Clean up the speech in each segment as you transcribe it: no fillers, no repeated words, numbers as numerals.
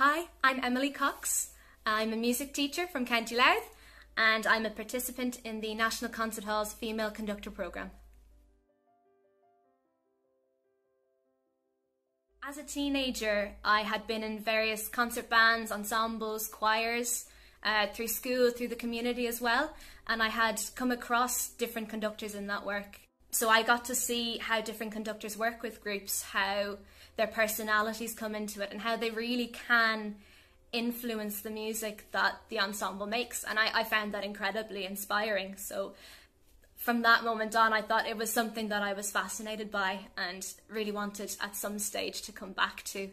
Hi, I'm Emily Cox. I'm a music teacher from County Louth and I'm a participant in the National Concert Hall's Female Conductor Programme. As a teenager, I had been in various concert bands, ensembles, choirs, through school, through the community as well, and I had come across different conductors in that work. So I got to see how different conductors work with groups, how their personalities come into it and how they really can influence the music that the ensemble makes, and I found that incredibly inspiring. So from that moment on, I thought it was something that I was fascinated by and really wanted at some stage to come back to.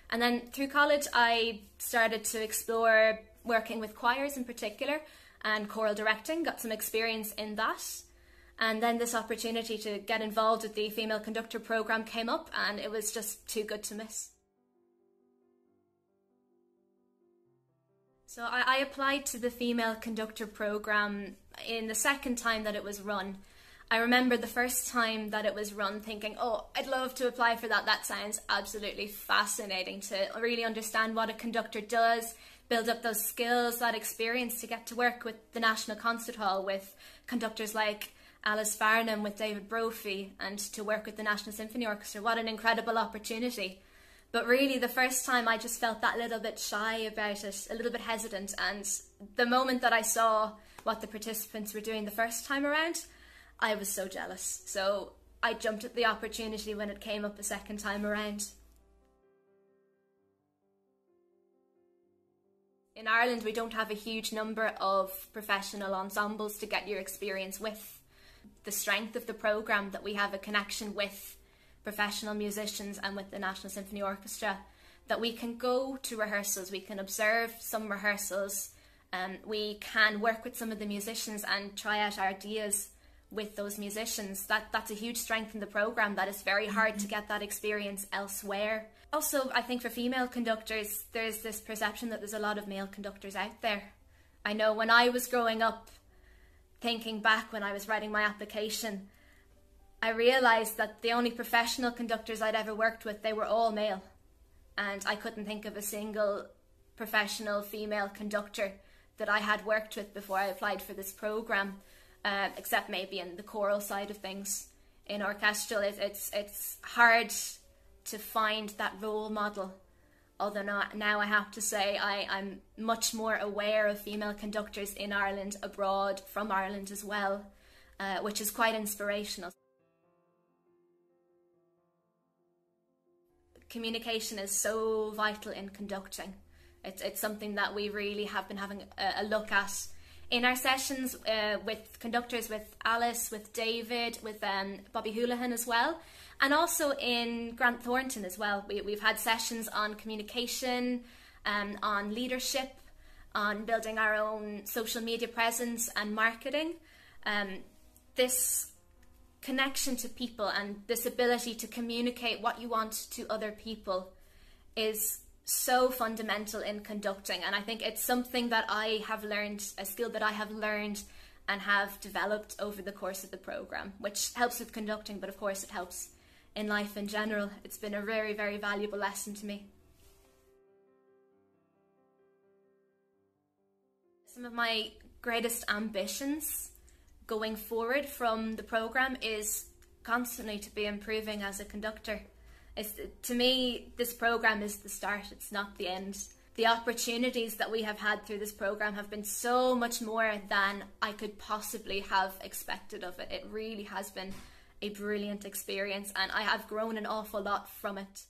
And then through college I started to explore working with choirs in particular and choral directing, got some experience in that. And then this opportunity to get involved with the Female Conductor Programme came up and it was just too good to miss. So I applied to the Female Conductor Programme in the second time that it was run. I remember the first time that it was run thinking, oh, I'd love to apply for that. That sounds absolutely fascinating, to really understand what a conductor does, build up those skills, that experience to get to work with the National Concert Hall, with conductors like Alice Farnham, with David Brophy, and to work with the National Symphony Orchestra. What an incredible opportunity. But really the first time I just felt that little bit shy about it, a little bit hesitant, and the moment that I saw what the participants were doing the first time around, I was so jealous. So I jumped at the opportunity when it came up a second time around. In Ireland we don't have a huge number of professional ensembles to get your experience with. The strength of the programme, that we have a connection with professional musicians and with the National Symphony Orchestra, that we can go to rehearsals, we can observe some rehearsals, we can work with some of the musicians and try out ideas with those musicians. That's a huge strength in the programme, that is very hard to get that experience elsewhere. Also, I think for female conductors, there's this perception that there's a lot of male conductors out there. I know when I was growing up, thinking back when I was writing my application, I realised that the only professional conductors I'd ever worked with, they were all male. And I couldn't think of a single professional female conductor that I had worked with before I applied for this programme, except maybe in the choral side of things. In orchestral, it's hard to find that role model. Although now I have to say I'm much more aware of female conductors in Ireland, abroad, from Ireland as well, which is quite inspirational. Communication is so vital in conducting. It's something that we really have been having a look at in our sessions with conductors, with Alice, with David, with Bobby Houlihan as well, and also in Grant Thornton as well. We've had sessions on communication, on leadership, on building our own social media presence and marketing. This connection to people and this ability to communicate what you want to other people is so fundamental in conducting, and I think it's something that I have learned, a skill that I have learned and have developed over the course of the programme, which helps with conducting, but of course it helps in life in general. It's been a very, very valuable lesson to me. Some of my greatest ambitions going forward from the programme is constantly to be improving as a conductor. To me, this programme is the start, it's not the end. The opportunities that we have had through this programme have been so much more than I could possibly have expected of it. It really has been a brilliant experience and I have grown an awful lot from it.